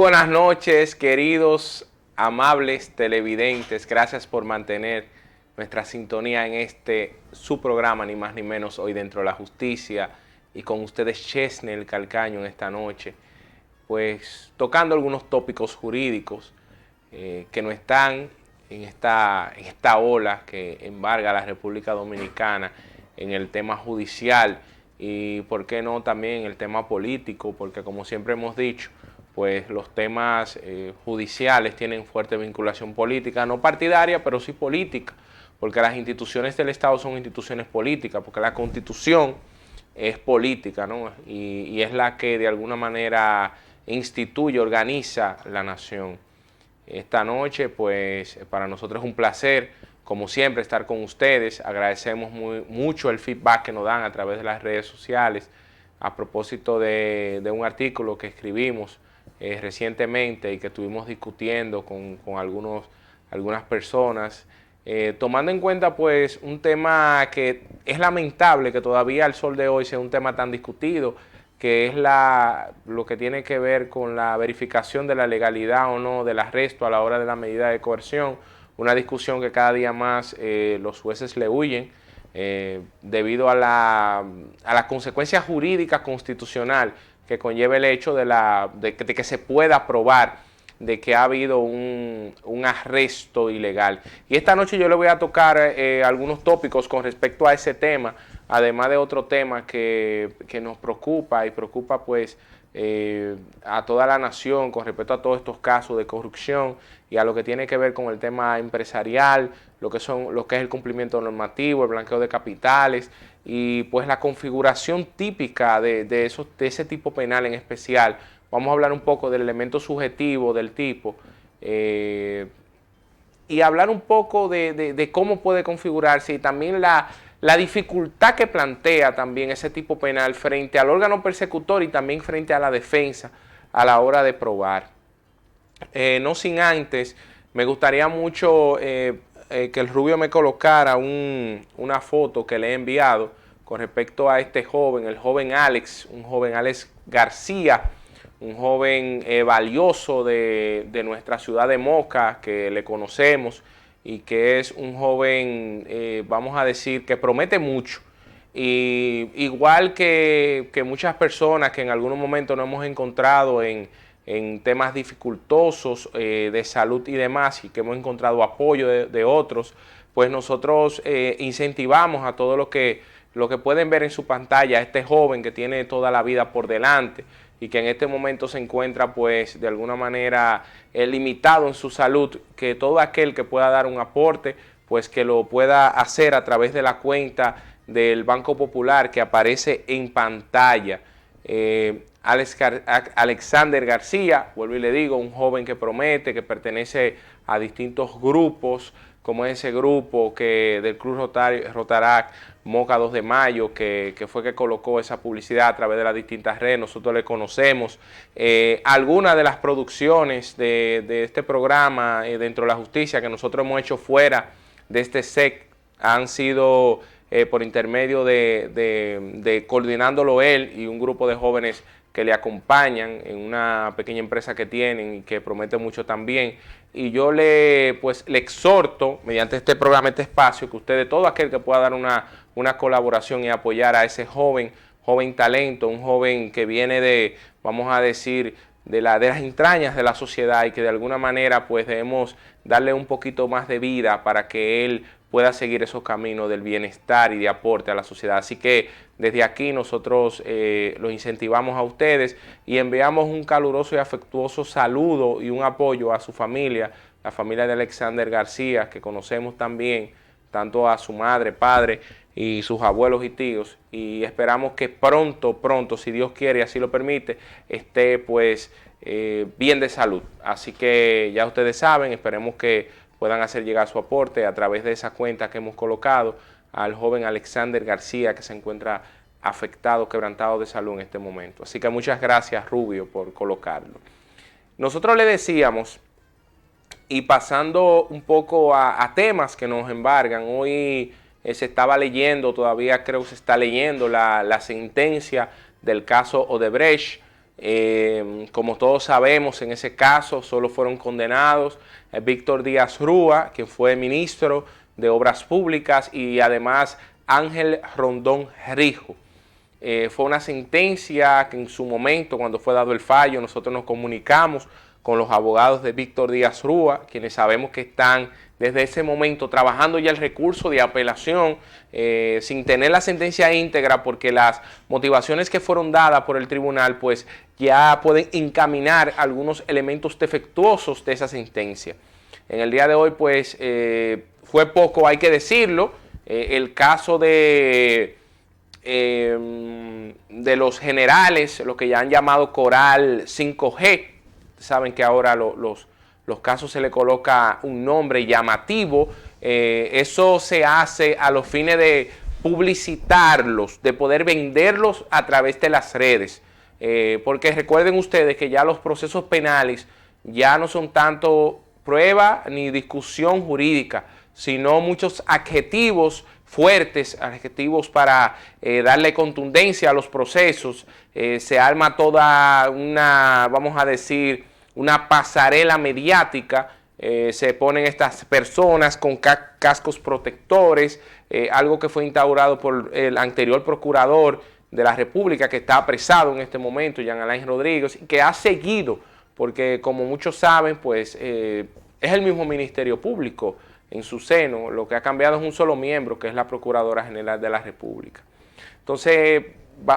buenas noches, queridos, amables televidentes. Gracias por mantener nuestra sintonía en su programa, ni más ni menos, Hoy Dentro de la Justicia. Y con ustedes, Chesnel Calcaño, en esta noche, pues tocando algunos tópicos jurídicos que no están en esta ola que embarga a la República Dominicana en el tema judicial y, por qué no, también en el tema político, porque como siempre hemos dicho, pues los temas judiciales tienen fuerte vinculación política, no partidaria, pero sí política, porque las instituciones del Estado son instituciones políticas, porque la Constitución es política, ¿no? Y es la que de alguna manera instituye, organiza la nación. Esta noche, pues para nosotros es un placer, como siempre, estar con ustedes. Agradecemos mucho el feedback que nos dan a través de las redes sociales a propósito de un artículo que escribimos recientemente y que estuvimos discutiendo con algunas personas, tomando en cuenta pues un tema que es lamentable que todavía al sol de hoy sea un tema tan discutido, que es lo que tiene que ver con la verificación de la legalidad o no del arresto a la hora de la medida de coerción, una discusión que cada día más los jueces le huyen debido a la consecuencia jurídica constitucional que conlleva el hecho de que se pueda probar de que ha habido un arresto ilegal. Y esta noche yo le voy a tocar algunos tópicos con respecto a ese tema, además de otro tema que nos preocupa y preocupa pues a toda la nación con respecto a todos estos casos de corrupción y a lo que tiene que ver con el tema empresarial, lo que es el cumplimiento normativo, el blanqueo de capitales y pues la configuración típica de ese tipo penal en especial. Vamos a hablar un poco del elemento subjetivo del tipo y hablar un poco de cómo puede configurarse y también la dificultad que plantea también ese tipo penal frente al órgano persecutor y también frente a la defensa a la hora de probar. No sin antes, me gustaría mucho que el Rubio me colocara una foto que le he enviado con respecto a este joven, el joven Alex, un joven Alex García, un joven valioso de nuestra ciudad de Moca, que le conocemos y que es un joven, vamos a decir, que promete mucho. Y igual que muchas personas que en algunos momentos nos hemos encontrado en temas dificultosos de salud y demás, y que hemos encontrado apoyo de otros, pues nosotros incentivamos a todo lo que pueden ver en su pantalla, a este joven que tiene toda la vida por delante y que en este momento se encuentra pues de alguna manera limitado en su salud, que todo aquel que pueda dar un aporte, pues que lo pueda hacer a través de la cuenta del Banco Popular que aparece en pantalla. Alexander García, vuelvo y le digo, un joven que promete, que pertenece a distintos grupos, como ese grupo del Club Rotarac Moca 2 de Mayo, que fue que colocó esa publicidad a través de las distintas redes. Nosotros le conocemos. Algunas de las producciones de este programa dentro de la justicia que nosotros hemos hecho fuera de este SEC han sido por intermedio de coordinándolo él y un grupo de jóvenes que le acompañan en una pequeña empresa que tienen y que promete mucho también. Y yo le exhorto, mediante este programa, este espacio, que ustedes, todo aquel que pueda dar una colaboración y apoyar a ese joven talento, un joven que viene vamos a decir, de las entrañas de la sociedad y que de alguna manera pues debemos darle un poquito más de vida para que él pueda seguir esos caminos del bienestar y de aporte a la sociedad. Así que desde aquí nosotros los incentivamos a ustedes y enviamos un caluroso y afectuoso saludo y un apoyo a su familia, la familia de Alexander García, que conocemos también, tanto a su madre, padre y sus abuelos y tíos, y esperamos que pronto, si Dios quiere y así lo permite, esté pues bien de salud. Así que ya ustedes saben, esperemos que puedan hacer llegar su aporte a través de esa cuenta que hemos colocado al joven Alexander García, que se encuentra afectado, quebrantado de salud en este momento. Así que muchas gracias, Rubio, por colocarlo. Nosotros le decíamos, y pasando un poco a temas que nos embargan, hoy se estaba leyendo, todavía creo que se está leyendo la sentencia del caso Odebrecht, Como todos sabemos, en ese caso solo fueron condenados Víctor Díaz Rúa, quien fue ministro de Obras Públicas, y además Ángel Rondón Rijo. Fue una sentencia que en su momento, cuando fue dado el fallo, nosotros nos comunicamos con los abogados de Víctor Díaz Rúa, quienes sabemos que están desde ese momento trabajando ya el recurso de apelación sin tener la sentencia íntegra, porque las motivaciones que fueron dadas por el tribunal pues ya pueden encaminar algunos elementos defectuosos de esa sentencia. En el día de hoy pues fue poco, hay que decirlo, el caso de los generales, lo que ya han llamado Coral 5G. Saben que ahora los casos se le coloca un nombre llamativo. Eso se hace a los fines de publicitarlos, de poder venderlos a través de las redes. Porque recuerden ustedes que ya los procesos penales ya no son tanto prueba ni discusión jurídica, sino muchos adjetivos fuertes, adjetivos para darle contundencia a los procesos. Se arma toda una, vamos a decir, una pasarela mediática. Se ponen estas personas con cascos protectores, algo que fue instaurado por el anterior procurador de la República, que está apresado en este momento, Jean Alain Rodríguez, y que ha seguido, porque como muchos saben, pues es el mismo Ministerio Público en su seno. Lo que ha cambiado es un solo miembro, que es la Procuradora General de la República. Entonces,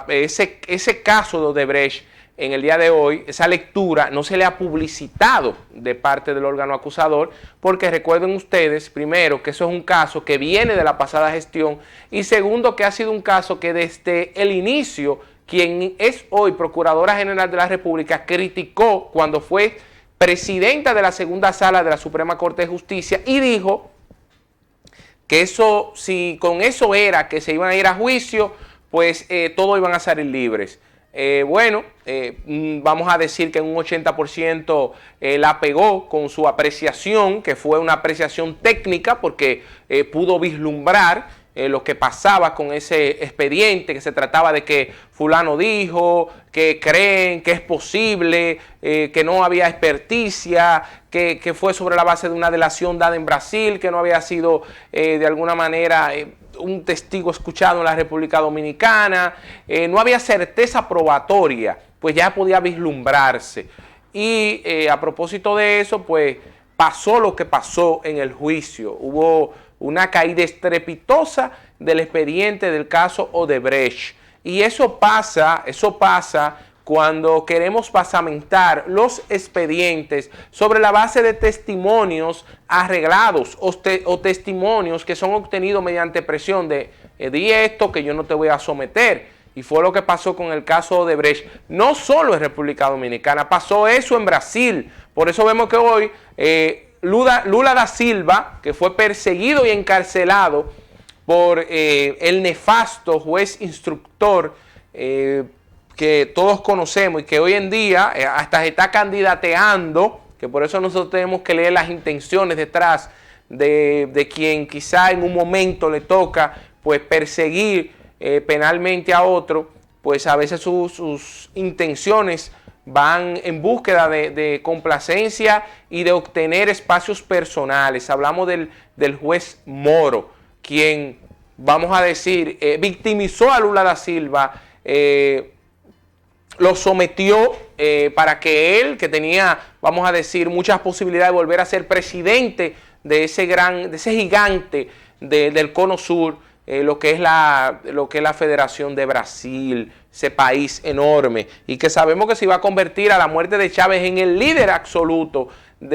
ese caso de Odebrecht, en el día de hoy, esa lectura no se le ha publicitado de parte del órgano acusador, porque recuerden ustedes, primero, que eso es un caso que viene de la pasada gestión, y segundo, que ha sido un caso que desde el inicio, quien es hoy Procuradora General de la República, criticó cuando fue presidenta de la segunda sala de la Suprema Corte de Justicia, y dijo que eso, si con eso era que se iban a ir a juicio, pues todos iban a salir libres. Vamos a decir que en un 80% la pegó con su apreciación, que fue una apreciación técnica, porque pudo vislumbrar lo que pasaba con ese expediente, que se trataba de que fulano dijo, que creen que es posible, que no había experticia, que fue sobre la base de una delación dada en Brasil, que no había sido de alguna manera un testigo escuchado en la República Dominicana, no había certeza probatoria, pues ya podía vislumbrarse. Y a propósito de eso, pues pasó lo que pasó en el juicio. Hubo una caída estrepitosa del expediente del caso Odebrecht. Y eso pasa cuando queremos basamentar los expedientes sobre la base de testimonios arreglados o testimonios que son obtenidos mediante presión de di esto que yo no te voy a someter. Y fue lo que pasó con el caso Odebrecht, no solo en República Dominicana, pasó eso en Brasil. Por eso vemos que hoy Lula da Silva, que fue perseguido y encarcelado por el nefasto juez instructor que todos conocemos y que hoy en día hasta se está candidateando, que por eso nosotros tenemos que leer las intenciones detrás de quien quizá en un momento le toca pues perseguir penalmente a otro, pues a veces sus intenciones van en búsqueda de complacencia y de obtener espacios personales. Hablamos del juez Moro, quien, vamos a decir, victimizó a Lula da Silva, lo sometió para que él, que tenía, vamos a decir, muchas posibilidades de volver a ser presidente de ese gigante del Cono Sur, lo que es la Federación de Brasil, ese país enorme, y que sabemos que se iba a convertir a la muerte de Chávez en el líder absoluto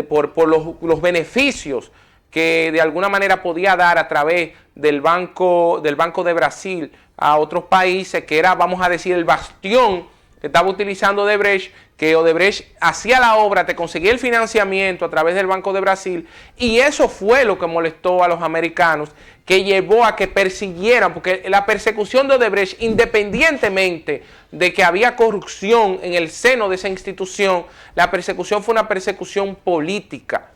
por los beneficios que de alguna manera podía dar a través del Banco de Brasil a otros países, que era, vamos a decir, el bastión que estaba utilizando Odebrecht, que Odebrecht hacía la obra, te conseguía el financiamiento a través del Banco de Brasil, y eso fue lo que molestó a los americanos, que llevó a que persiguieran, porque la persecución de Odebrecht, independientemente de que había corrupción en el seno de esa institución, la persecución fue una persecución política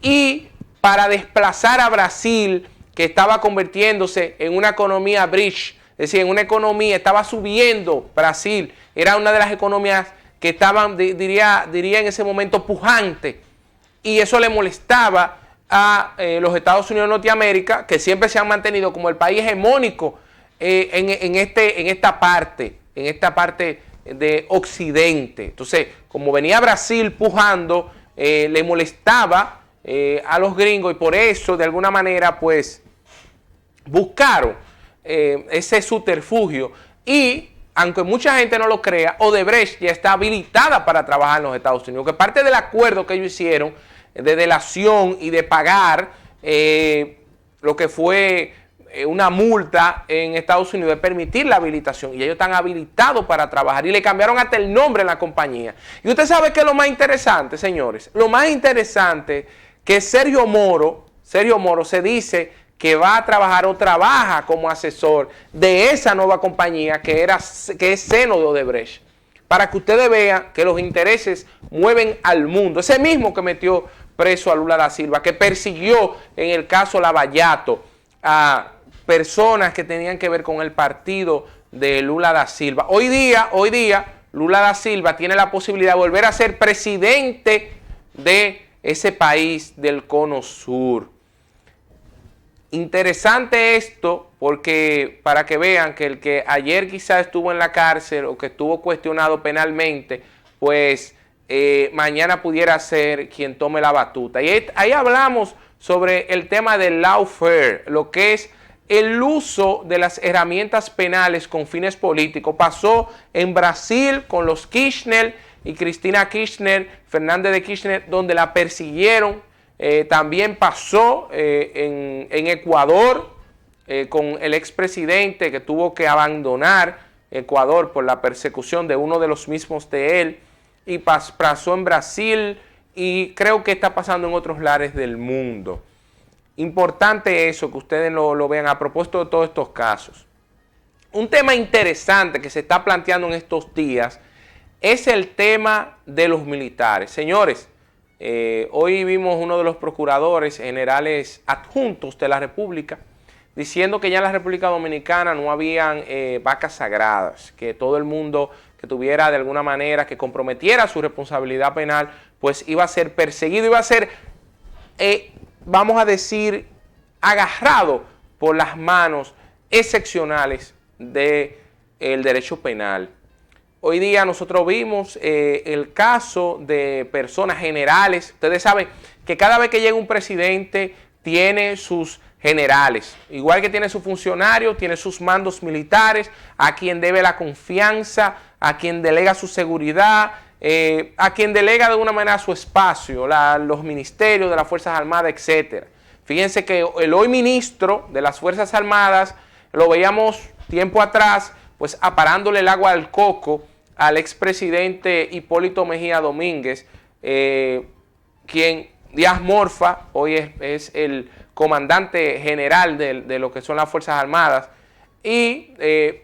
y para desplazar a Brasil, que estaba convirtiéndose en una economía bridge Es decir, en una economía estaba subiendo Brasil, era una de las economías que estaban, diría en ese momento, pujante, y eso le molestaba a los Estados Unidos de Norteamérica, que siempre se han mantenido como el país hegemónico en esta parte de Occidente. Entonces, como venía Brasil pujando, le molestaba a los gringos, y por eso, de alguna manera, pues, buscaron ese subterfugio. Y, aunque mucha gente no lo crea, Odebrecht ya está habilitada para trabajar en los Estados Unidos, que parte del acuerdo que ellos hicieron de delación y de pagar lo que fue una multa en Estados Unidos, de permitir la habilitación, y ellos están habilitados para trabajar, y le cambiaron hasta el nombre en la compañía. Y usted sabe que es lo más interesante, señores, lo más interesante, que Sergio Moro se dice que va a trabajar o trabaja como asesor de esa nueva compañía que es seno de Odebrecht, para que ustedes vean que los intereses mueven al mundo. Ese mismo que metió preso a Lula da Silva, que persiguió en el caso Lavallato a personas que tenían que ver con el partido de Lula da Silva. Hoy día Lula da Silva tiene la posibilidad de volver a ser presidente de ese país del Cono Sur. Interesante esto, porque para que vean que el que ayer quizás estuvo en la cárcel o que estuvo cuestionado penalmente, pues mañana pudiera ser quien tome la batuta. Y ahí hablamos sobre el tema del lawfare, lo que es el uso de las herramientas penales con fines políticos. Pasó en Brasil con los Kirchner y Cristina Kirchner, Fernández de Kirchner, donde la persiguieron. También pasó en Ecuador con el expresidente, que tuvo que abandonar Ecuador por la persecución de uno de los mismos de él, y pasó en Brasil, y creo que está pasando en otros lares del mundo. Importante eso, que ustedes lo vean a propósito de todos estos casos. Un tema interesante que se está planteando en estos días es el tema de los militares. Señores, hoy vimos uno de los procuradores generales adjuntos de la República diciendo que ya en la República Dominicana no habían vacas sagradas, que todo el mundo que tuviera de alguna manera, que comprometiera su responsabilidad penal, pues iba a ser perseguido, iba a ser, vamos a decir, agarrado por las manos excepcionales del derecho penal. Hoy día nosotros vimos el caso de personas generales. Ustedes saben que cada vez que llega un presidente tiene sus generales, igual que tiene sus funcionarios, tiene sus mandos militares, a quien debe la confianza, a quien delega su seguridad, a quien delega de una manera su espacio, los ministerios de las Fuerzas Armadas, etc. Fíjense que el hoy ministro de las Fuerzas Armadas, lo veíamos tiempo atrás, pues aparándole el agua al coco al expresidente Hipólito Mejía Domínguez, quien Díaz Morfa hoy es el comandante general de lo que son las Fuerzas Armadas, y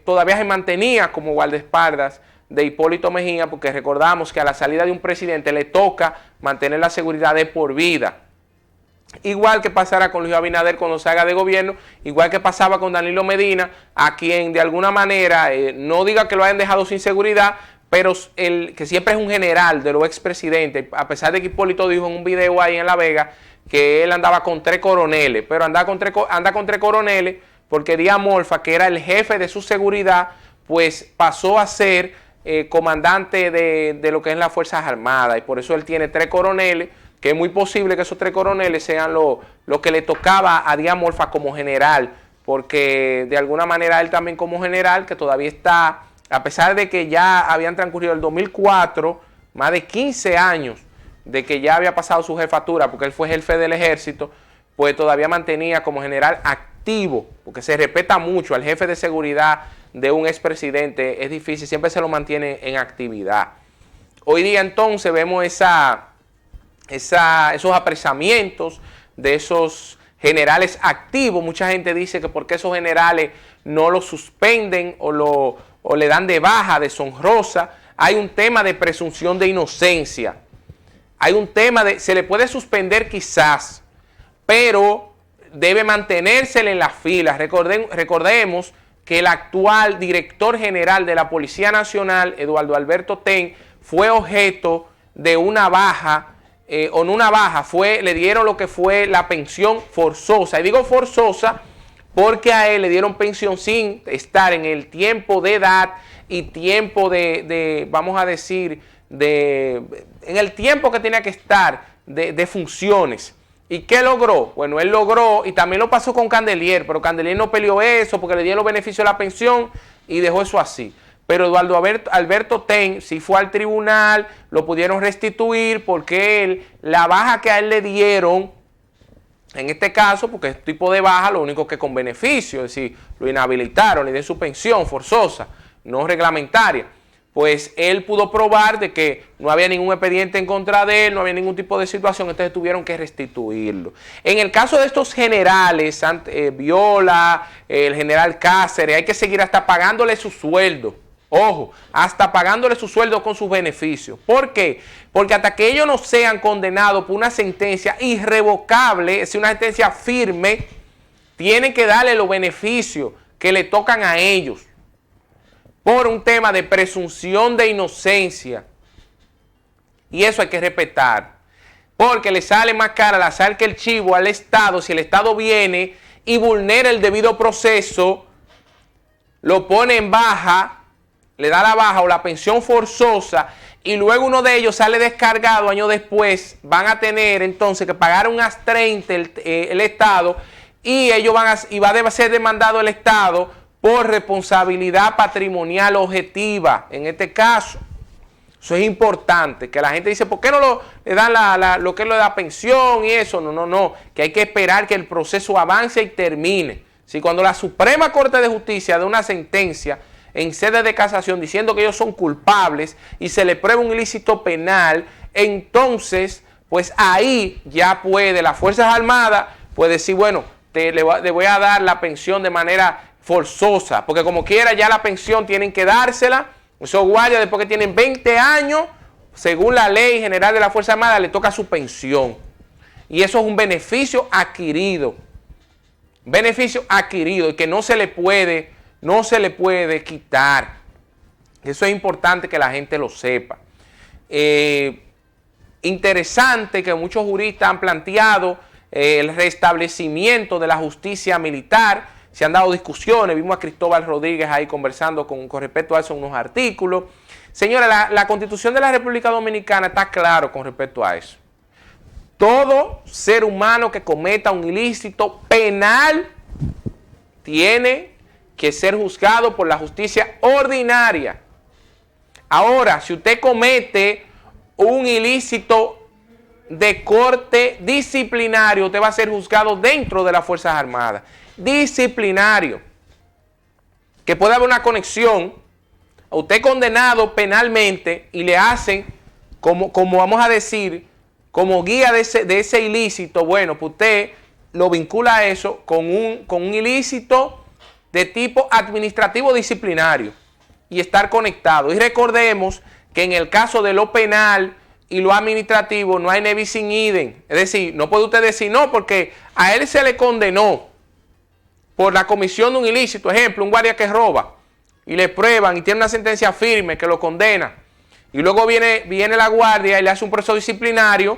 todavía se mantenía como guardaespaldas de Hipólito Mejía, porque recordamos que a la salida de un presidente le toca mantener la seguridad de por vida. Igual que pasará con Luis Abinader cuando salga de gobierno, igual que pasaba con Danilo Medina, a quien de alguna manera, no diga que lo hayan dejado sin seguridad, pero que siempre es un general de los expresidentes, a pesar de que Hipólito dijo en un video ahí en La Vega que él andaba con 3 coroneles, pero anda con 3 coroneles porque Díaz Morfa, que era el jefe de su seguridad, pues pasó a ser comandante de lo que es las Fuerzas Armadas, y por eso él tiene 3 coroneles, que es muy posible que esos 3 coroneles sean lo que le tocaba a Díaz Morfa como general, porque de alguna manera él también como general, que todavía está, a pesar de que ya habían transcurrido el 2004, más de 15 años de que ya había pasado su jefatura, porque él fue jefe del ejército, pues todavía mantenía como general activo, porque se respeta mucho al jefe de seguridad de un expresidente, es difícil, siempre se lo mantiene en actividad. Hoy día entonces vemos esos apresamientos de esos generales activos. Mucha gente dice que porque esos generales no los suspenden o le dan de baja, deshonrosa. Hay un tema de presunción de inocencia. Hay un tema se le puede suspender quizás, pero debe mantenérsele en las filas. Recordemos que el actual director general de la Policía Nacional, Eduardo Alberto Ten, fue objeto de una baja, o no una baja, le dieron lo que fue la pensión forzosa. Y digo forzosa porque a él le dieron pensión sin estar en el tiempo de edad y tiempo vamos a decir, en el tiempo que tenía que estar de funciones. ¿Y qué logró? Bueno, él logró, y también lo pasó con Candelier, pero Candelier no peleó eso porque le dieron los beneficios de la pensión y dejó eso así. Pero Eduardo Alberto Ten sí fue al tribunal, lo pudieron restituir porque la baja que a él le dieron, en este caso, porque es tipo de baja, lo único que con beneficio, es decir, lo inhabilitaron, le dieron su pensión forzosa, no reglamentaria, pues él pudo probar de que no había ningún expediente en contra de él, no había ningún tipo de situación, entonces tuvieron que restituirlo. En el caso de estos generales, Viola, el general Cáceres, hay que seguir hasta pagándole su sueldo. Ojo, hasta pagándole su sueldo con sus beneficios. ¿Por qué? Porque hasta que ellos no sean condenados por una sentencia irrevocable, es decir, una sentencia firme, tienen que darle los beneficios que le tocan a ellos por un tema de presunción de inocencia. Y eso hay que respetar. Porque le sale más cara la sal que el chivo al Estado. Si el Estado viene y vulnera el debido proceso, lo pone en baja, le da la baja o la pensión forzosa, y luego uno de ellos sale descargado años después, van a tener entonces que pagar un AS-30 el Estado, y ellos va a ser demandado el Estado por responsabilidad patrimonial objetiva, en este caso. Eso es importante, que la gente dice, ¿por qué no le dan lo que es lo de la pensión y eso? No, que hay que esperar que el proceso avance y termine. Si cuando la Suprema Corte de Justicia da una sentencia en sede de casación diciendo que ellos son culpables y se le prueba un ilícito penal, entonces, pues ahí ya puede las Fuerzas Armadas, puede decir, bueno, le voy a dar la pensión de manera forzosa, porque como quiera ya la pensión tienen que dársela, esos guardias después que tienen 20 años, según la ley general de la Fuerza Armada, le toca su pensión. Y eso es un beneficio adquirido y que no se le puede quitar. Eso es importante que la gente lo sepa. Interesante que muchos juristas han planteado el restablecimiento de la justicia militar. Se han dado discusiones, vimos a Cristóbal Rodríguez ahí conversando con respecto a eso en unos artículos. Señora, la Constitución de la República Dominicana está claro con respecto a eso. Todo ser humano que cometa un ilícito penal tiene que ser juzgado por la justicia ordinaria. Ahora, si usted comete un ilícito de corte disciplinario, usted va a ser juzgado dentro de las Fuerzas Armadas. Disciplinario. Que puede haber una conexión a usted condenado penalmente y le hacen, como vamos a decir, como guía de ese ilícito, bueno, pues usted lo vincula a eso con un ilícito de tipo administrativo disciplinario y estar conectado. Y recordemos que en el caso de lo penal y lo administrativo no hay ne bis in idem. Es decir, no puede usted decir no porque a él se le condenó por la comisión de un ilícito. Ejemplo, un guardia que roba y le prueban y tiene una sentencia firme que lo condena. Y luego viene la guardia y le hace un proceso disciplinario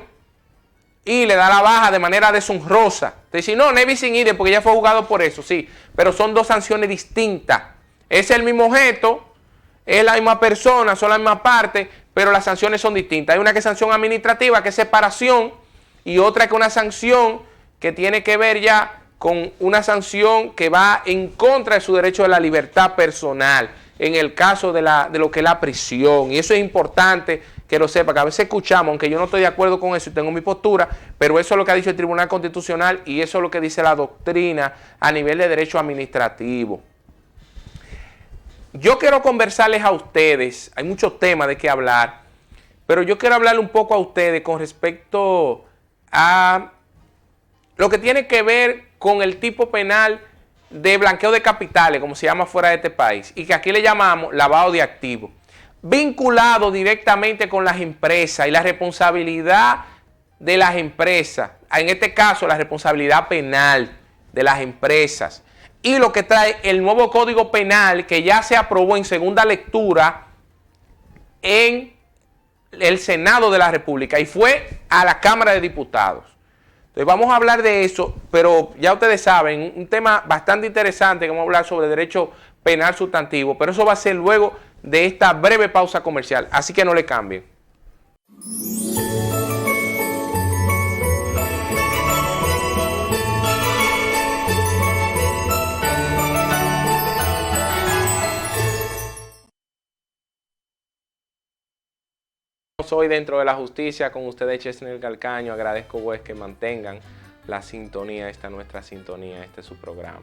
y le da la baja de manera deshonrosa. Te dice, no, ne bis in idem porque ya fue juzgado por eso, sí. Pero son dos sanciones distintas. Es el mismo objeto, es la misma persona, son la misma parte, pero las sanciones son distintas. Hay una que es sanción administrativa, que es separación, y otra que es una sanción que tiene que ver ya con una sanción que va en contra de su derecho de la libertad personal, en el caso de lo que es la prisión. Y eso es importante que lo sepa, que a veces escuchamos, aunque yo no estoy de acuerdo con eso y tengo mi postura, pero eso es lo que ha dicho el Tribunal Constitucional y eso es lo que dice la doctrina a nivel de derecho administrativo. Yo quiero conversarles a ustedes, hay muchos temas de qué hablar, pero yo quiero hablarle un poco a ustedes con respecto a lo que tiene que ver con el tipo penal de blanqueo de capitales, como se llama fuera de este país, y que aquí le llamamos lavado de activos, vinculado directamente con las empresas y la responsabilidad de las empresas, en este caso la responsabilidad penal de las empresas. y lo que trae el nuevo Código Penal que ya se aprobó en segunda lectura en el Senado de la República y fue a la Cámara de Diputados. Entonces vamos a hablar de eso, pero ya ustedes saben, un tema bastante interesante que vamos a hablar sobre derecho penal sustantivo, pero eso va a ser luego de esta breve pausa comercial, así que no le cambien. Hoy dentro de la justicia con ustedes, Chesnel Calcaño. Agradezco pues que mantengan la sintonía, nuestra sintonía, este es su programa.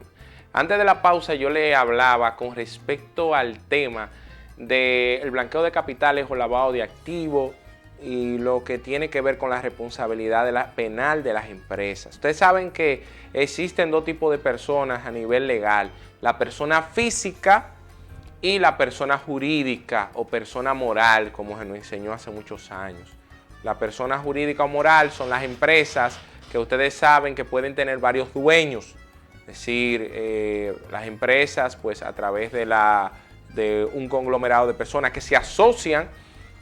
Antes de la pausa yo le hablaba con respecto al tema del blanqueo de capitales o lavado de activos y lo que tiene que ver con la responsabilidad penal de las empresas. Ustedes saben que existen dos tipos de personas a nivel legal: la persona física y la persona jurídica o persona moral, como se nos enseñó hace muchos años. La persona jurídica o moral son las empresas que ustedes saben que pueden tener varios dueños. Es decir, las empresas pues a través de un conglomerado de personas que se asocian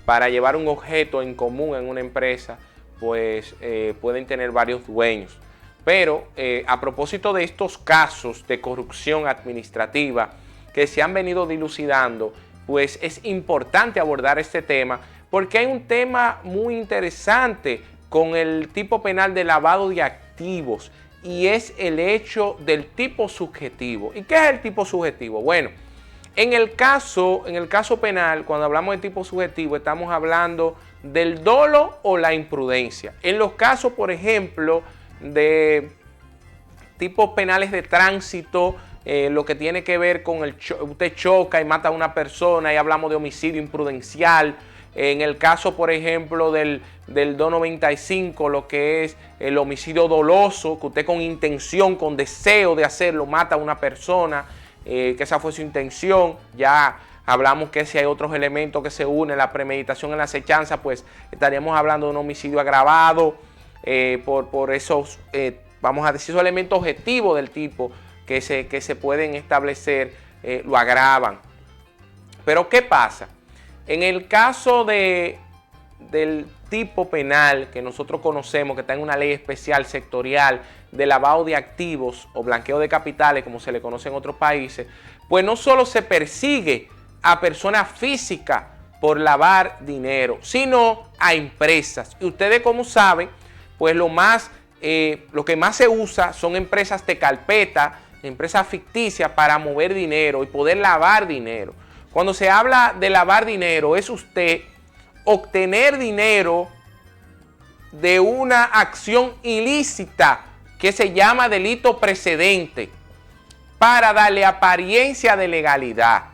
para llevar un objeto en común en una empresa, pues pueden tener varios dueños. Pero a propósito de estos casos de corrupción administrativa que se han venido dilucidando, pues es importante abordar este tema porque hay un tema muy interesante con el tipo penal de lavado de activos y es el hecho del tipo subjetivo. ¿Y qué es el tipo subjetivo? Bueno, en el caso penal, cuando hablamos de tipo subjetivo, estamos hablando del dolo o la imprudencia. En los casos, por ejemplo, de tipos penales de tránsito, lo que tiene que ver con usted choca y mata a una persona y hablamos de homicidio imprudencial. En el caso, por ejemplo, del 295, lo que es el homicidio doloso, que usted con intención, con deseo de hacerlo, mata a una persona, que esa fue su intención. Ya hablamos que si hay otros elementos que se unen, la premeditación en la acechanza, pues estaríamos hablando de un homicidio agravado por esos, vamos a decir, esos elementos objetivos del tipo que se pueden establecer, lo agravan. Pero ¿qué pasa? En el caso del tipo penal que nosotros conocemos, que está en una ley especial sectorial de lavado de activos o blanqueo de capitales, como se le conoce en otros países, pues no solo se persigue a personas físicas por lavar dinero, sino a empresas. Y ustedes, como saben, pues lo que más se usa son empresas de carpeta, empresas ficticias para mover dinero y poder lavar dinero. Cuando se habla de lavar dinero, es usted obtener dinero de una acción ilícita que se llama delito precedente para darle apariencia de legalidad.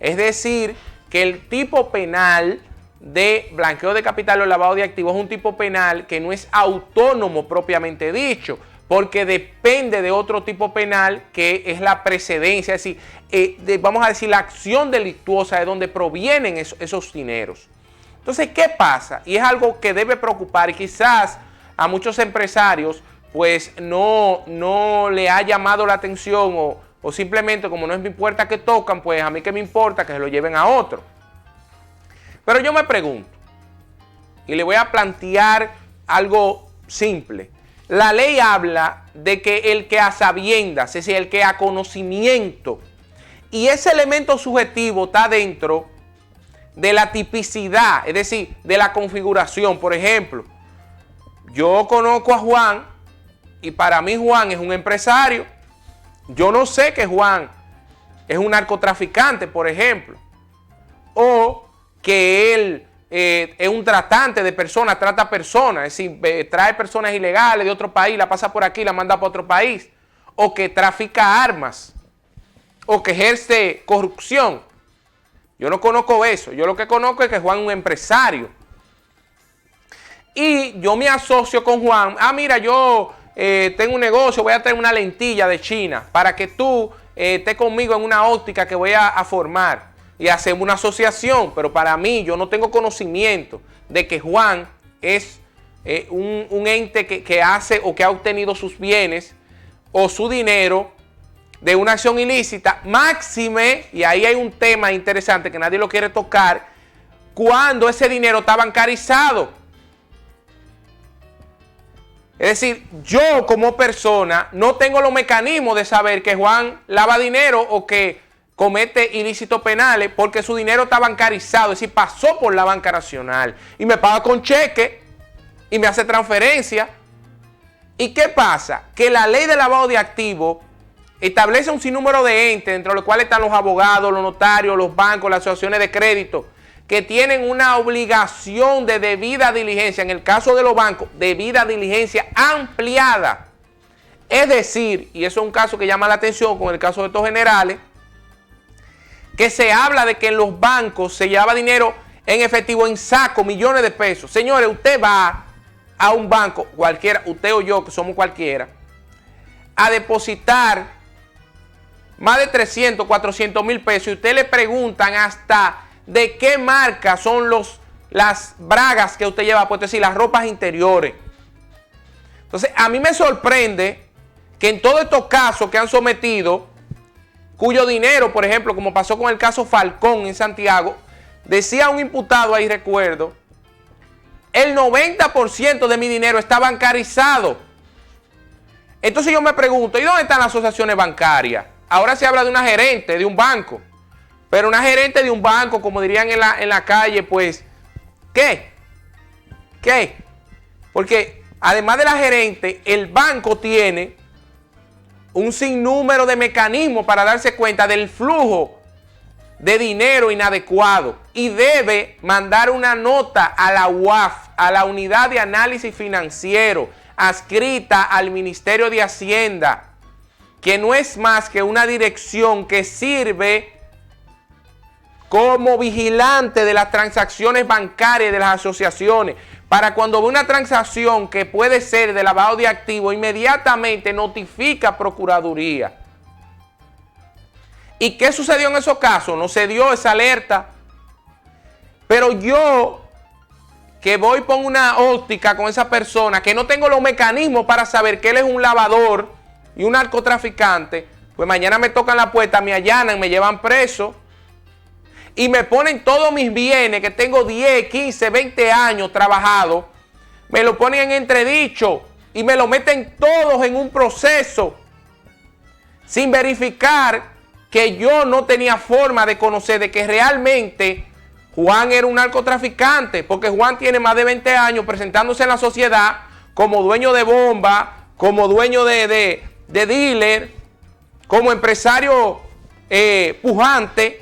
Es decir, que el tipo penal de blanqueo de capital o lavado de activos es un tipo penal que no es autónomo propiamente dicho, porque depende de otro tipo penal que es la precedencia, es decir, vamos a decir la acción delictuosa de donde provienen esos dineros. Entonces, ¿qué pasa? Y es algo que debe preocupar y quizás a muchos empresarios pues no le ha llamado la atención o simplemente como no es mi puerta que tocan, pues a mí que me importa que se lo lleven a otro. Pero yo me pregunto y le voy a plantear algo simple. La ley habla de que el que a sabiendas, es decir, el que a conocimiento, y ese elemento subjetivo está dentro de la tipicidad, es decir, de la configuración. Por ejemplo, yo conozco a Juan y para mí Juan es un empresario. Yo no sé que Juan es un narcotraficante, por ejemplo, o que él es un tratante de personas, trata personas, es decir, trae personas ilegales de otro país, la pasa por aquí, la manda para otro país, o que trafica armas, o que ejerce corrupción. Yo no conozco eso. Yo lo que conozco es que Juan es un empresario. Y yo me asocio con Juan. Ah, mira, yo tengo un negocio, voy a traer una lentilla de China para que tú estés conmigo en una óptica que voy a formar. Y hacemos una asociación, pero para mí yo no tengo conocimiento de que Juan es un ente que hace o que ha obtenido sus bienes o su dinero de una acción ilícita, máxime, y ahí hay un tema interesante que nadie lo quiere tocar, cuando ese dinero está bancarizado. Es decir, yo como persona no tengo los mecanismos de saber que Juan lava dinero o que comete ilícitos penales porque su dinero está bancarizado, es decir, pasó por la banca nacional y me paga con cheque y me hace transferencia. ¿Y qué pasa? Que la ley de lavado de activos establece un sinnúmero de entes, entre los cuales están los abogados, los notarios, los bancos, las asociaciones de crédito, que tienen una obligación de debida diligencia, en el caso de los bancos, debida diligencia ampliada. Es decir, y eso es un caso que llama la atención con el caso de estos generales, que se habla de que en los bancos se llevaba dinero en efectivo, en saco, millones de pesos. Señores, usted va a un banco, cualquiera, usted o yo, que somos cualquiera, a depositar más de 300, 400 mil pesos y usted le preguntan hasta de qué marca son las bragas que usted lleva puestas, es decir, las ropas interiores. Entonces, a mí me sorprende que en todos estos casos que han sometido, cuyo dinero, por ejemplo, como pasó con el caso Falcón en Santiago, decía un imputado ahí, recuerdo, el 90% de mi dinero está bancarizado. Entonces yo me pregunto, ¿y dónde están las asociaciones bancarias? Ahora se habla de una gerente de un banco. Pero una gerente de un banco, como dirían en la calle, pues, ¿qué? ¿Qué? Porque además de la gerente, el banco tiene un sinnúmero de mecanismos para darse cuenta del flujo de dinero inadecuado y debe mandar una nota a la UAF, a la Unidad de Análisis Financiero, adscrita al Ministerio de Hacienda, que no es más que una dirección que sirve como vigilante de las transacciones bancarias de las asociaciones, para cuando ve una transacción que puede ser de lavado de activos, inmediatamente notifica a Procuraduría. ¿Y qué sucedió en esos casos? No se dio esa alerta. Pero yo, que voy por una óptica con esa persona, que no tengo los mecanismos para saber que él es un lavador y un narcotraficante, pues mañana me tocan la puerta, me allanan, me llevan preso y me ponen todos mis bienes que tengo 10, 15, 20 años trabajado, me lo ponen en entredicho y me lo meten todos en un proceso sin verificar que yo no tenía forma de conocer de que realmente Juan era un narcotraficante, porque Juan tiene más de 20 años presentándose en la sociedad como dueño de bomba, como dueño de dealer, como empresario pujante.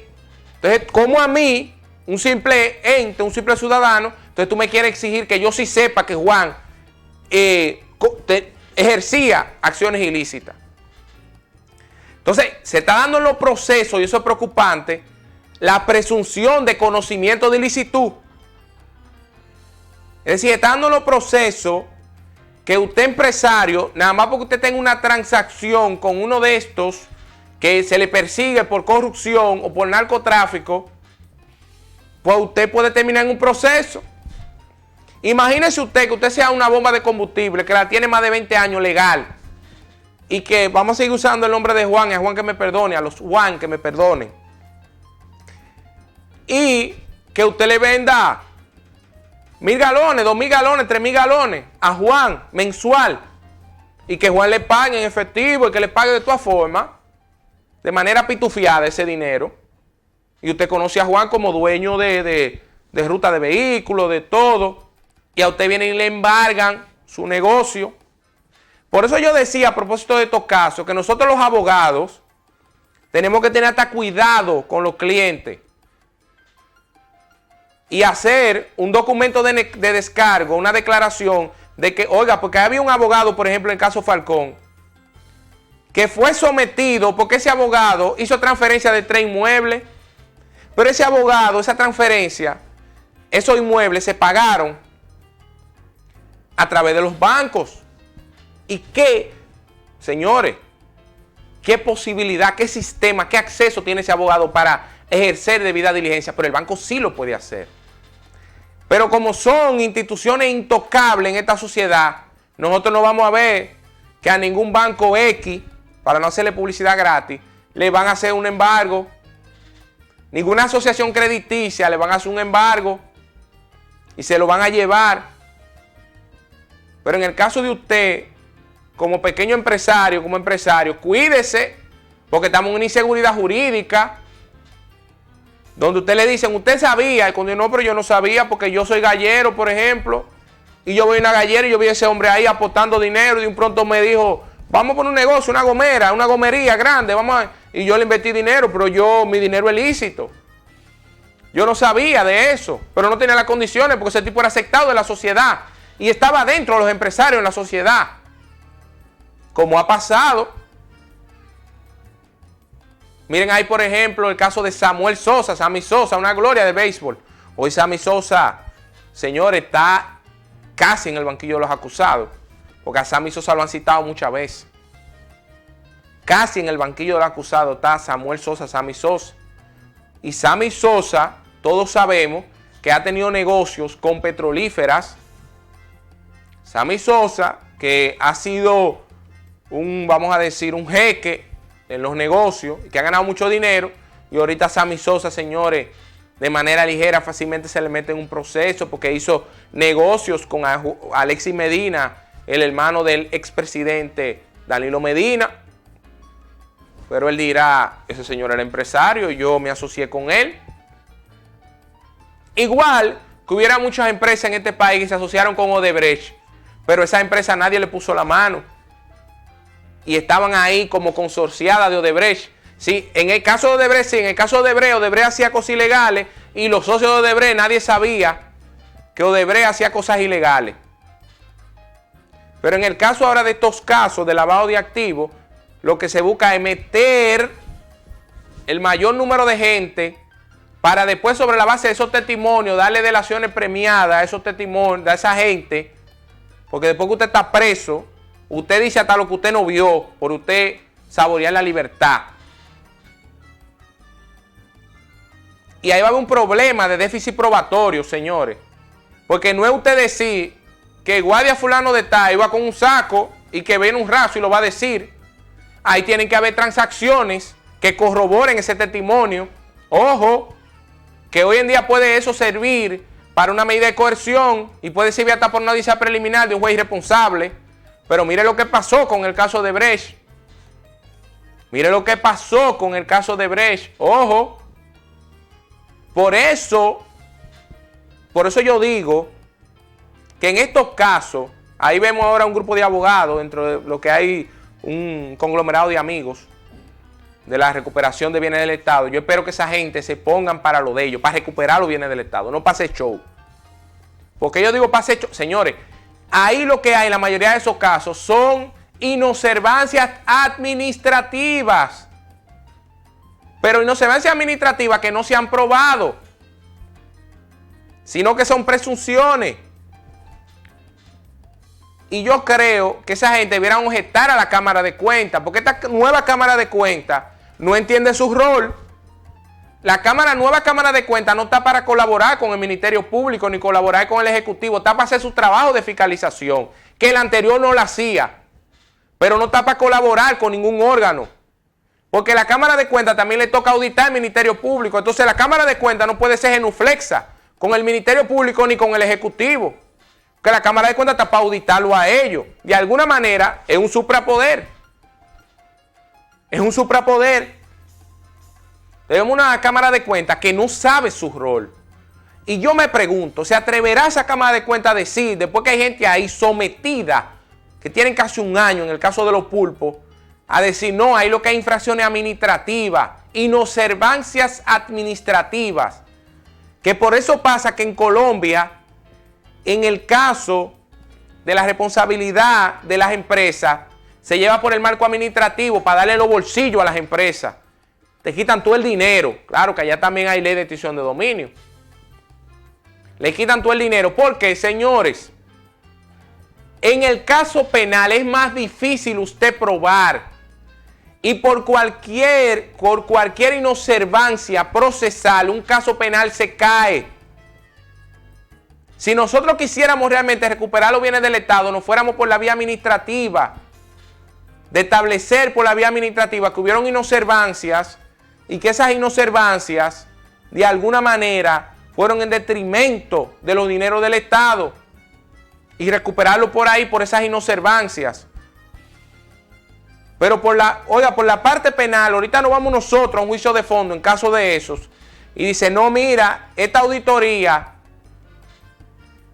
Entonces, como a mí, un simple ente, un simple ciudadano, entonces tú me quieres exigir que yo sí sepa que Juan ejercía acciones ilícitas. Entonces, se está dando en los procesos, y eso es preocupante, la presunción de conocimiento de ilicitud. Es decir, está dando en los procesos que usted, empresario, nada más porque usted tenga una transacción con uno de estos que se le persigue por corrupción o por narcotráfico, pues usted puede terminar en un proceso. Imagínese usted que usted sea una bomba de combustible que la tiene más de 20 años legal y que vamos a seguir usando el nombre de Juan, y a Juan que me perdone, a los Juan que me perdonen, y que usted le venda 1,000 galones, 2,000 galones, 3,000 galones a Juan mensual y que Juan le pague en efectivo y que le pague de todas formas, de manera pitufiada ese dinero, y usted conoce a Juan como dueño de ruta de vehículos, de todo, y a usted vienen y le embargan su negocio. Por eso yo decía a propósito de estos casos que nosotros los abogados tenemos que tener hasta cuidado con los clientes y hacer un documento de descargo, una declaración de que, oiga, porque había un abogado, por ejemplo, en el caso Falcón, que fue sometido porque ese abogado hizo transferencia de 3 inmuebles, pero ese abogado, esa transferencia, esos inmuebles se pagaron a través de los bancos. ¿Y qué, señores? ¿Qué posibilidad, qué sistema, qué acceso tiene ese abogado para ejercer debida diligencia? Pero el banco sí lo puede hacer. Pero como son instituciones intocables en esta sociedad, nosotros no vamos a ver que a ningún banco X para no hacerle publicidad gratis, le van a hacer un embargo. Ninguna asociación crediticia le van a hacer un embargo y se lo van a llevar. Pero en el caso de usted, como pequeño empresario, cuídese, porque estamos en una inseguridad jurídica, donde usted le dicen, usted sabía, y cuando no, pero yo no sabía, porque yo soy gallero, por ejemplo, y yo voy a una gallera y yo vi a ese hombre ahí apostando dinero, y de un pronto me dijo, vamos a poner un negocio, una gomera, una gomería grande, y yo le invertí dinero, pero mi dinero es lícito. Yo no sabía de eso, pero no tenía las condiciones, porque ese tipo era aceptado en la sociedad, y estaba dentro de los empresarios en la sociedad, como ha pasado. Miren ahí, por ejemplo, el caso de Sammy Sosa, una gloria de béisbol. Hoy Sammy Sosa, señores, está casi en el banquillo de los acusados, porque a Sammy Sosa lo han citado muchas veces. Casi en el banquillo de los acusados está Sammy Sosa. Y Sammy Sosa, todos sabemos que ha tenido negocios con petrolíferas. Sammy Sosa, que ha sido vamos a decir, un jeque en los negocios, que ha ganado mucho dinero, y ahorita Sammy Sosa, señores, de manera ligera, fácilmente se le mete en un proceso, porque hizo negocios con Alexis Medina, el hermano del expresidente Danilo Medina. Pero él dirá, ese señor era empresario, yo me asocié con él. Igual que hubiera muchas empresas en este país que se asociaron con Odebrecht, pero esa empresa nadie le puso la mano. Y estaban ahí como consorciadas de Odebrecht. Sí, en el caso de Odebrecht, sí, en el caso de Odebrecht hacía cosas ilegales y los socios de Odebrecht, nadie sabía que Odebrecht hacía cosas ilegales. Pero en el caso ahora de estos casos de lavado de activos, lo que se busca es meter el mayor número de gente para después, sobre la base de esos testimonios, darle delaciones premiadas a esos testimonios, a esa gente, porque después que usted está preso, usted dice hasta lo que usted no vio, por usted saborear la libertad. Y ahí va a haber un problema de déficit probatorio, señores. Porque no es usted decir que guardia fulano de tal iba con un saco y que viene un raso y lo va a decir. Ahí tienen que haber transacciones que corroboren ese testimonio. Ojo, que hoy en día puede eso servir para una medida de coerción y puede servir hasta por una audiencia preliminar de un juez irresponsable. Pero mire lo que pasó con el caso de Brecht. Mire lo que pasó con el caso de Brecht. Ojo. Por eso yo digo que en estos casos, ahí vemos ahora un grupo de abogados, dentro de lo que hay un conglomerado de amigos de la recuperación de bienes del Estado. Yo espero que esa gente se pongan para lo de ellos, para recuperar los bienes del Estado, no para hacer show. Porque yo digo para hacer show. Señores, ahí lo que hay en la mayoría de esos casos son inobservancias administrativas. Pero inobservancias administrativas que no se han probado, sino que son presunciones. Y yo creo que esa gente debiera objetar a la Cámara de Cuentas, porque esta nueva Cámara de Cuentas no entiende su rol. La nueva Cámara de Cuentas no está para colaborar con el Ministerio Público ni colaborar con el Ejecutivo, está para hacer su trabajo de fiscalización, que el anterior no lo hacía, pero no está para colaborar con ningún órgano. Porque la Cámara de Cuentas también le toca auditar al Ministerio Público. Entonces la Cámara de Cuentas no puede ser genuflexa con el Ministerio Público ni con el Ejecutivo. Porque la Cámara de Cuentas está para auditarlo a ellos. De alguna manera es un suprapoder. Es un suprapoder. Tenemos una Cámara de Cuentas que no sabe su rol. Y yo me pregunto, ¿se atreverá esa Cámara de Cuentas a decir, después que hay gente ahí sometida, que tienen casi un año en el caso de los pulpos, a decir, no, hay lo que hay infracciones administrativas, inobservancias administrativas? Que por eso pasa que en Colombia, en el caso de la responsabilidad de las empresas, se lleva por el marco administrativo para darle los bolsillos a las empresas. Te quitan todo el dinero. Claro que allá también hay ley de extinción de dominio. Le quitan todo el dinero. Porque, señores, en el caso penal es más difícil usted probar. Y por cualquier inobservancia procesal, un caso penal se cae. Si nosotros quisiéramos realmente recuperar los bienes del Estado, nos fuéramos por la vía administrativa. de establecer por la vía administrativa que hubieron inobservancias y que esas inobservancias de alguna manera fueron en detrimento de los dineros del Estado y recuperarlo por ahí por esas inobservancias. Pero por la parte penal, ahorita no vamos nosotros a un juicio de fondo en caso de esos. Y dice, no, mira, esta auditoría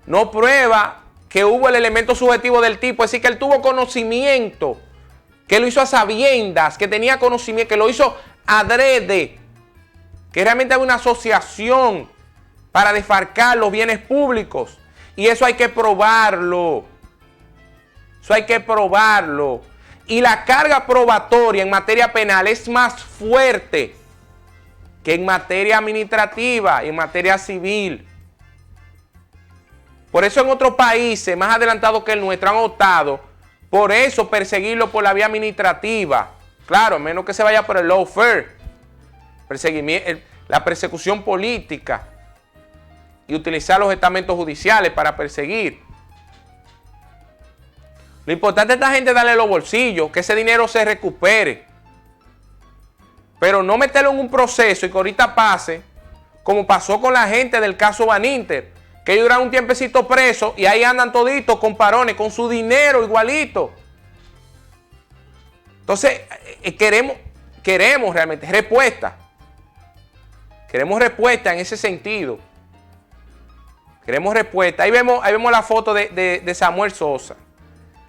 no prueba que hubo el elemento subjetivo del tipo. Es decir, que él tuvo conocimiento, que lo hizo a sabiendas, que tenía conocimiento, que lo hizo adrede, que realmente hay una asociación para desfalcar los bienes públicos. Y eso hay que probarlo. Eso hay que probarlo. Y la carga probatoria en materia penal es más fuerte que en materia administrativa y en materia civil. Por eso en otros países más adelantados que el nuestro han optado por eso perseguirlo por la vía administrativa. Claro, a menos que se vaya por el lawfare, la persecución política y utilizar los estamentos judiciales para perseguir. Lo importante a esta gente es darle los bolsillos, que ese dinero se recupere. Pero no meterlo en un proceso y que ahorita pase, como pasó con la gente del caso Baninter, que ellos duran un tiempecito presos y ahí andan toditos con parones, con su dinero igualito. Entonces, queremos realmente respuesta. Queremos respuesta en ese sentido. Queremos respuesta. Ahí vemos la foto de Samuel Sosa,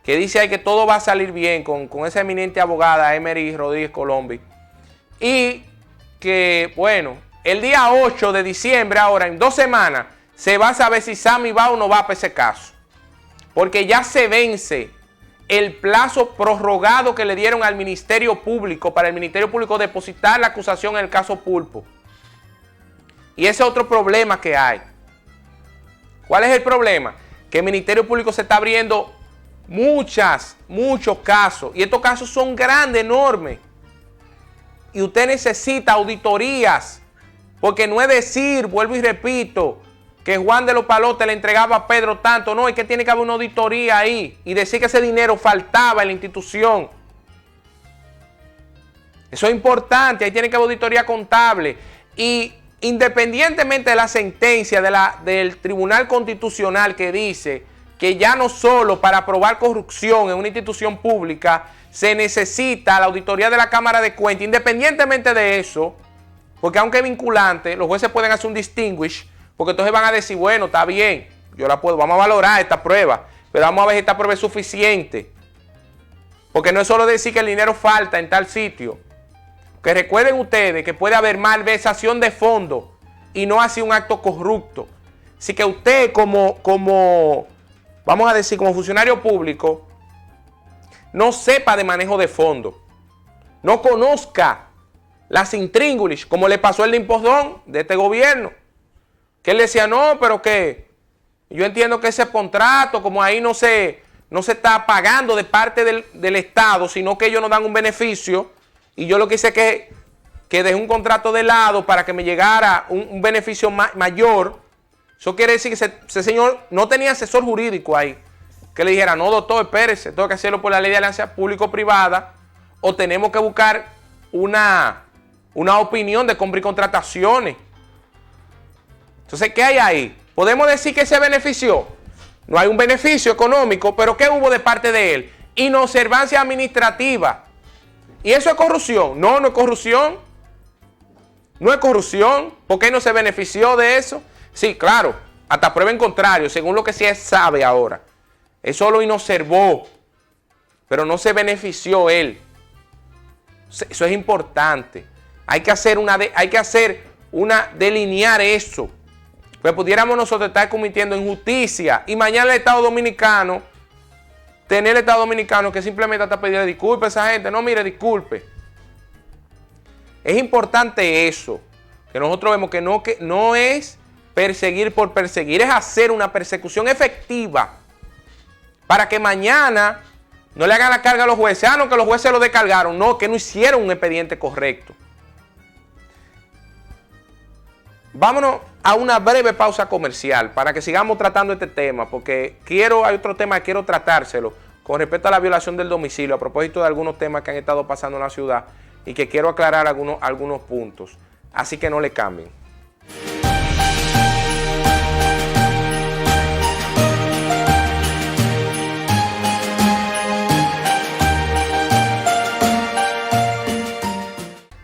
que dice ahí que todo va a salir bien con esa eminente abogada Emery Rodríguez Colombi. Y que, bueno, el día 8 de diciembre, ahora en 2 semanas, se va a saber si Sammy va o no va para ese caso. Porque ya se vence el plazo prorrogado que le dieron al Ministerio Público para el Ministerio Público depositar la acusación en el caso Pulpo. Y ese es otro problema que hay. ¿Cuál es el problema? Que el Ministerio Público se está abriendo muchos casos. Y estos casos son grandes, enormes. Y usted necesita auditorías. Porque no es decir, vuelvo y repito, que Juan de los Palotes le entregaba a Pedro tanto. No, es que tiene que haber una auditoría ahí. Y decir que ese dinero faltaba en la institución. Eso es importante. Ahí tiene que haber auditoría contable. Y independientemente de la sentencia del Tribunal Constitucional que dice que ya no solo para probar corrupción en una institución pública se necesita la auditoría de la Cámara de Cuentas, independientemente de eso, porque aunque es vinculante, los jueces pueden hacer un distinguish, porque entonces van a decir, bueno, está bien, vamos a valorar esta prueba, pero vamos a ver si esta prueba es suficiente. Porque no es solo decir que el dinero falta en tal sitio. Que recuerden ustedes que puede haber malversación de fondos y no así un acto corrupto. Así que usted vamos a decir, como funcionario público, no sepa de manejo de fondos, no conozca las intríngulis, como le pasó el de Impostón de este gobierno, que él decía, no, pero que yo entiendo que ese contrato, como ahí no se está pagando de parte del Estado, sino que ellos nos dan un beneficio. Y yo lo que hice es que dejé un contrato de lado para que me llegara un beneficio mayor. Eso quiere decir que ese señor no tenía asesor jurídico ahí. Que le dijera, no, doctor, espérese, tengo que hacerlo por la ley de alianza público-privada. O tenemos que buscar una opinión de compra y contrataciones. Entonces, ¿qué hay ahí? Podemos decir que se benefició. No hay un beneficio económico, pero ¿qué hubo de parte de él? Inobservancia administrativa. ¿Y eso es corrupción? No, no es corrupción. No es corrupción. ¿Por qué no se benefició de eso? Sí, claro, hasta prueba en contrario, según lo que sí sabe ahora. Eso lo inobservó, pero no se benefició él. Eso es importante. Hay que hacer delinear eso. Pues pudiéramos nosotros estar cometiendo injusticia y mañana el Estado Dominicano, tener el Estado Dominicano que simplemente hasta pedirle disculpas a esa gente. No, mire, disculpe. Es importante eso, que nosotros vemos que no es perseguir por perseguir, es hacer una persecución efectiva para que mañana no le hagan la carga a los jueces. Ah, no, que los jueces lo descargaron. No, que no hicieron un expediente correcto. Vámonos a una breve pausa comercial para que sigamos tratando este tema, porque hay otro tema que quiero tratárselo con respecto a la violación del domicilio, a propósito de algunos temas que han estado pasando en la ciudad y que quiero aclarar algunos puntos. Así que no le cambien.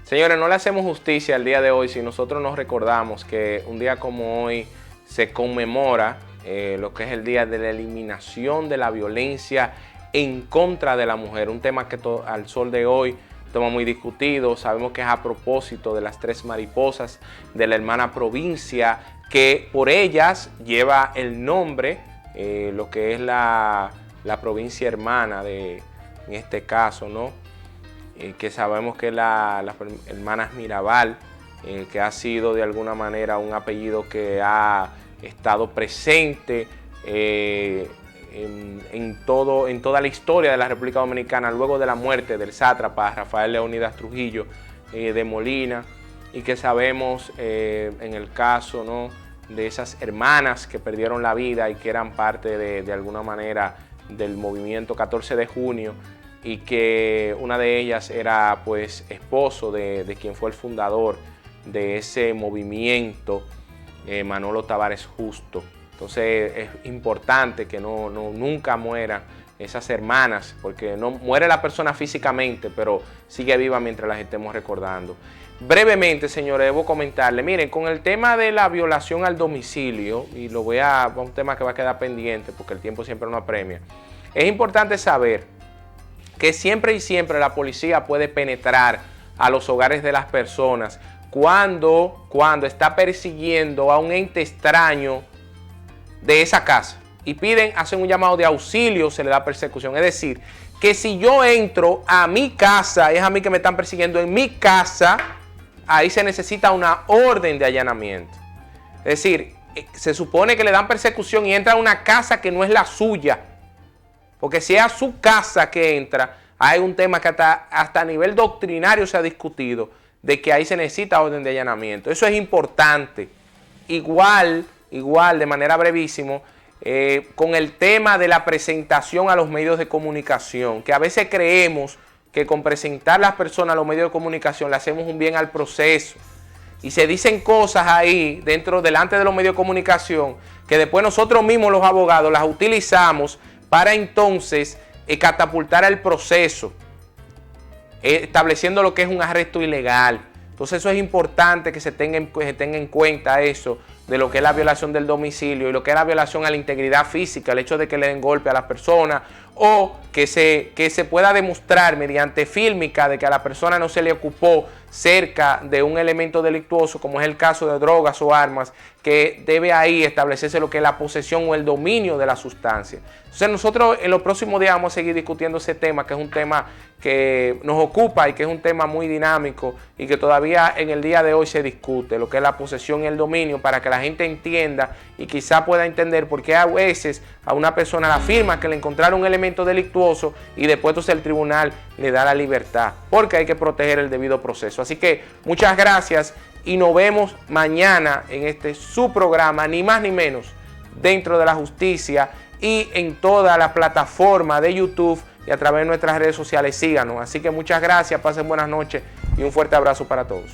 Señores, no le hacemos justicia al día de hoy si nosotros nos recordamos que un día como hoy se conmemora lo que es el día de la eliminación de la violencia en contra de la mujer. Un tema que al sol de hoy tema muy discutido. Sabemos que es a propósito de las 3 mariposas de la hermana provincia, que por ellas lleva el nombre, lo que es la provincia hermana en este caso, ¿no? Que sabemos que las hermanas Mirabal, que ha sido de alguna manera un apellido que ha estado presente en toda la historia de la República Dominicana luego de la muerte del sátrapa Rafael Leónidas Trujillo de Molina, y que sabemos en el caso, ¿no?, de esas hermanas que perdieron la vida y que eran parte de alguna manera del movimiento 14 de junio, y que una de ellas era pues esposo de quien fue el fundador de ese movimiento, Manolo Tavares Justo. Entonces es importante que nunca mueran esas hermanas, porque no muere la persona físicamente, pero sigue viva mientras las estemos recordando. Brevemente, señores, debo comentarle, miren, con el tema de la violación al domicilio, y un tema que va a quedar pendiente porque el tiempo siempre nos apremia, es importante saber que siempre y siempre la policía puede penetrar a los hogares de las personas cuando está persiguiendo a un ente extraño de esa casa y hacen un llamado de auxilio, se le da persecución. Es decir, que si yo entro a mi casa, es a mí que me están persiguiendo en mi casa, ahí se necesita una orden de allanamiento. Es decir, se supone que le dan persecución y entra a una casa que no es la suya. Porque si es a su casa que entra, hay un tema que hasta a nivel doctrinario se ha discutido, de que ahí se necesita orden de allanamiento. Eso es importante. Igual, de manera brevísimo, con el tema de la presentación a los medios de comunicación, que a veces creemos que con presentar las personas a los medios de comunicación le hacemos un bien al proceso. Y se dicen cosas ahí delante de los medios de comunicación que después nosotros mismos los abogados las utilizamos para entonces catapultar el proceso, estableciendo lo que es un arresto ilegal. Entonces eso es importante que se tenga en cuenta eso, de lo que es la violación del domicilio y lo que es la violación a la integridad física, el hecho de que le den golpe a las personas o que se pueda demostrar mediante fílmica de que a la persona no se le ocupó cerca de un elemento delictuoso, como es el caso de drogas o armas, que debe ahí establecerse lo que es la posesión o el dominio de la sustancia. Entonces nosotros en los próximos días vamos a seguir discutiendo ese tema, que es un tema que nos ocupa y que es un tema muy dinámico y que todavía en el día de hoy se discute, lo que es la posesión y el dominio, para que la gente entienda y quizá pueda entender por qué a veces a una persona la afirma que le encontraron un elemento delictuoso y después entonces el tribunal le da la libertad, porque hay que proteger el debido proceso. Así que muchas gracias y nos vemos mañana en su programa, ni más ni menos, Dentro de la Justicia, y en toda la plataforma de YouTube y a través de nuestras redes sociales. Síganos. Así que muchas gracias, pasen buenas noches y un fuerte abrazo para todos.